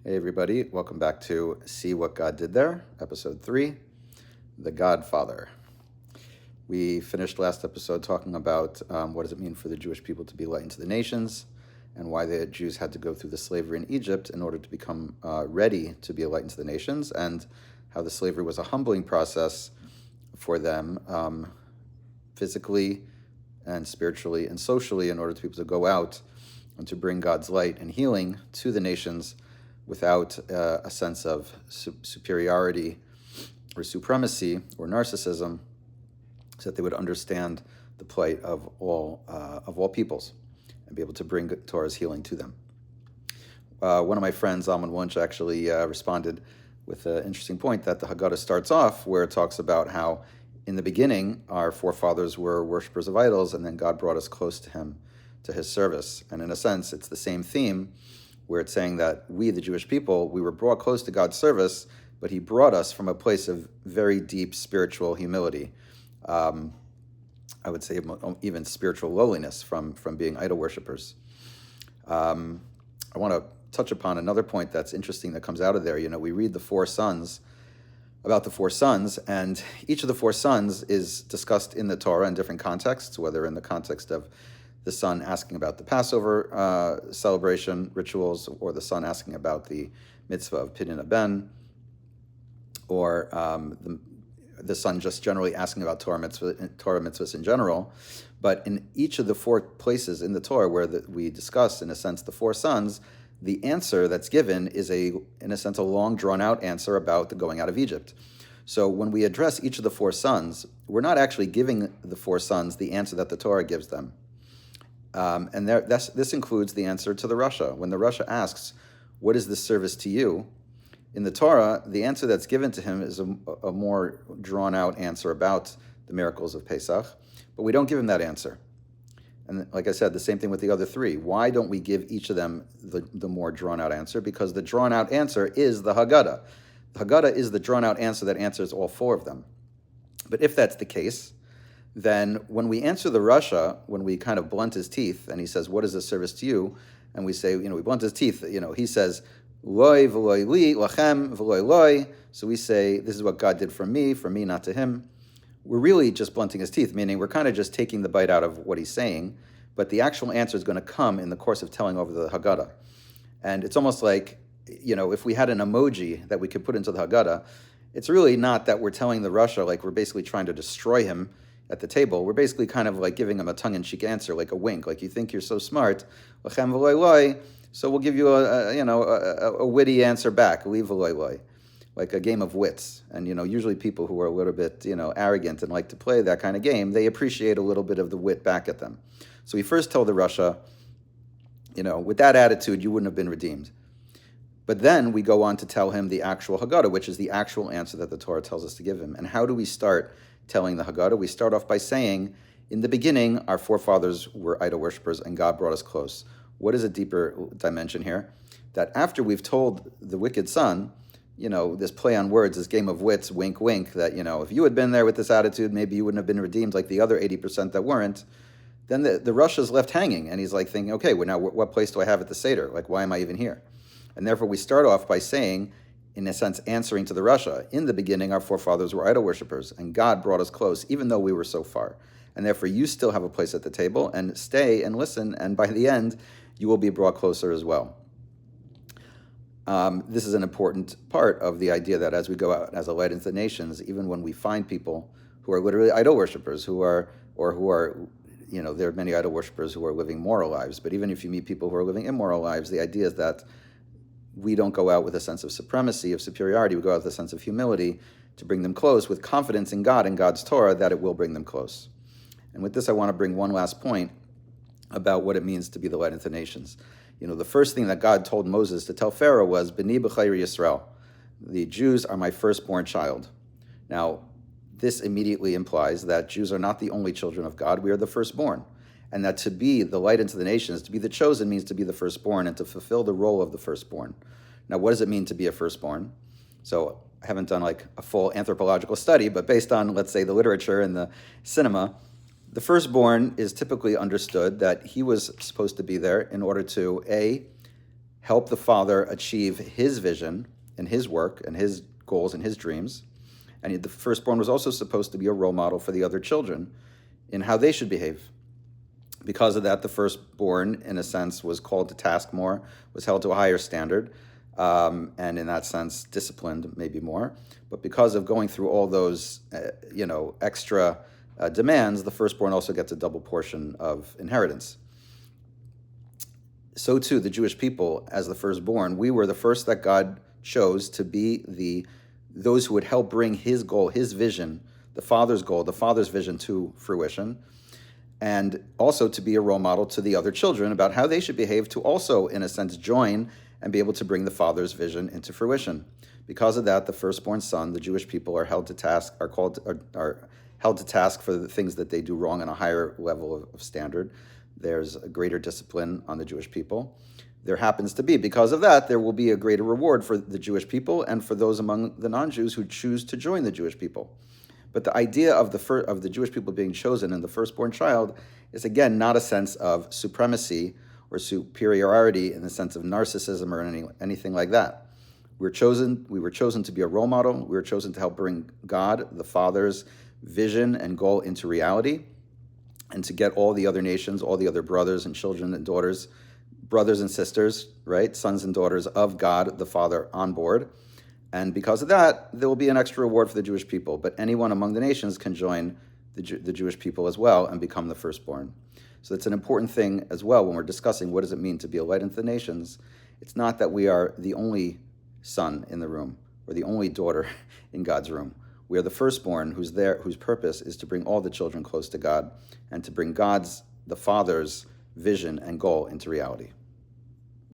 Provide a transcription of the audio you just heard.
Hey everybody, welcome back to See What God Did There, episode 3, The Godfather. We finished last episode talking about what does it mean for the Jewish people to be light into the nations, and why the Jews had to go through the slavery in Egypt in order to become ready to be a light into the nations, and how the slavery was a humbling process for them physically and spiritually and socially in order to be able to go out and to bring God's light and healing to the nations without a sense of superiority or supremacy or narcissism, so that they would understand the plight of all peoples and be able to bring Torah's healing to them. One of my friends, Zalman Wunsch, actually responded with an interesting point that the Haggadah starts off where it talks about how in the beginning our forefathers were worshippers of idols, and then God brought us close to him, to his service. And in a sense, it's the same theme, where it's saying that we, the Jewish people, we were brought close to God's service, but he brought us from a place of very deep spiritual humility. I would say even spiritual lowliness from being idol worshippers. I want to touch upon another point that's interesting that comes out of there. We read about the 4 sons, and each of the 4 sons is discussed in the Torah in different contexts, whether in the context of the son asking about the Passover celebration rituals, or the son asking about the mitzvah of Pidyon Ben, or the son just generally asking about Torah mitzvahs in general. But in each of the 4 places in the Torah where we discuss, in a sense, the 4 sons, the answer that's given is in a sense, a long drawn-out answer about the going out of Egypt. So when we address each of the 4 sons, we're not actually giving the 4 sons the answer that the Torah gives them. And this includes the answer to the Rasha. When the Rasha asks, what is this service to you? In the Torah, the answer that's given to him is a more drawn-out answer about the miracles of Pesach, but we don't give him that answer. And like I said, the same thing with the other 3. Why don't we give each of them the more drawn-out answer? Because the drawn-out answer is the Haggadah. The Haggadah is the drawn-out answer that answers all 4 of them. But if that's the case, then when we answer the Rasha, when we kind of blunt his teeth, and he says, what is this service to you? And we say, we blunt his teeth, he says, Loi v'loi li, lachem v'loi loi. So we say, this is what God did for me, not to him. We're really just blunting his teeth, meaning we're kind of just taking the bite out of what he's saying, but the actual answer is going to come in the course of telling over the Haggadah. And it's almost like, if we had an emoji that we could put into the Haggadah, it's really not that we're telling the Rasha, like we're basically trying to destroy him at the table. We're basically kind of like giving him a tongue-in-cheek answer, like a wink, like you think you're so smart, lachem v'loi loi, so we'll give you a witty answer back, li v'loi loi, like a game of wits. And usually people who are a little bit arrogant and like to play that kind of game, they appreciate a little bit of the wit back at them. So we first tell the Rasha, with that attitude, you wouldn't have been redeemed. But then we go on to tell him the actual Haggadah, which is the actual answer that the Torah tells us to give him. And how do we start telling the Haggadah? We start off by saying, in the beginning, our forefathers were idol worshippers, and God brought us close. What is a deeper dimension here? That after we've told the wicked son, this play on words, this game of wits, wink, wink, that, if you had been there with this attitude, maybe you wouldn't have been redeemed like the other 80% that weren't. Then the Rasha's left hanging, and he's like thinking, okay, well, now what place do I have at the Seder? Like, why am I even here? And therefore we start off by saying, in a sense, answering to the Rasha, in the beginning, our forefathers were idol worshippers, and God brought us close, even though we were so far. And therefore, you still have a place at the table, and stay and listen, and by the end, you will be brought closer as well. This is an important part of the idea that as we go out as a light into the nations, even when we find people who are literally idol worshippers, there are many idol worshippers who are living moral lives, but even if you meet people who are living immoral lives, the idea is that we don't go out with a sense of supremacy, of superiority. We go out with a sense of humility to bring them close, with confidence in God and God's Torah that it will bring them close. And with this, I want to bring one last point about what it means to be the light into the nations. The first thing that God told Moses to tell Pharaoh was, B'ni b'chayri Yisrael. The Jews are my firstborn child. Now, this immediately implies that Jews are not the only children of God. We are the firstborn. And that to be the light into the nations, to be the chosen, means to be the firstborn and to fulfill the role of the firstborn. Now, what does it mean to be a firstborn? So I haven't done like a full anthropological study, but based on, let's say, the literature and the cinema, the firstborn is typically understood that he was supposed to be there in order to, A, help the father achieve his vision and his work and his goals and his dreams. And the firstborn was also supposed to be a role model for the other children in how they should behave. Because of that, the firstborn, in a sense, was called to task more, was held to a higher standard, and in that sense, disciplined maybe more. But because of going through all those, extra demands, the firstborn also gets a double portion of inheritance. So too, the Jewish people, as the firstborn, we were the first that God chose to be those who would help bring his goal, his vision, the Father's goal, the Father's vision to fruition, and also to be a role model to the other children about how they should behave to also, in a sense, join and be able to bring the Father's vision into fruition. Because of that, the firstborn son, the Jewish people, are held to task for the things that they do wrong on a higher level of standard. There's a greater discipline on the Jewish people. There happens to be, because of that, there will be a greater reward for the Jewish people and for those among the non-Jews who choose to join the Jewish people. But the idea of the Jewish people being chosen in the firstborn child is, again, not a sense of supremacy or superiority in the sense of narcissism or anything like that. We were chosen to be a role model. We were chosen to help bring God, the Father's vision and goal into reality, and to get all the other nations, all the other brothers and children and daughters, brothers and sisters, right, sons and daughters of God, the Father, on board. And because of that, there will be an extra reward for the Jewish people. But anyone among the nations can join the Jewish people as well and become the firstborn. So that's an important thing as well when we're discussing what does it mean to be a light unto the nations. It's not that we are the only son in the room or the only daughter in God's room. We are the firstborn whose purpose is to bring all the children close to God and to bring the Father's vision and goal into reality.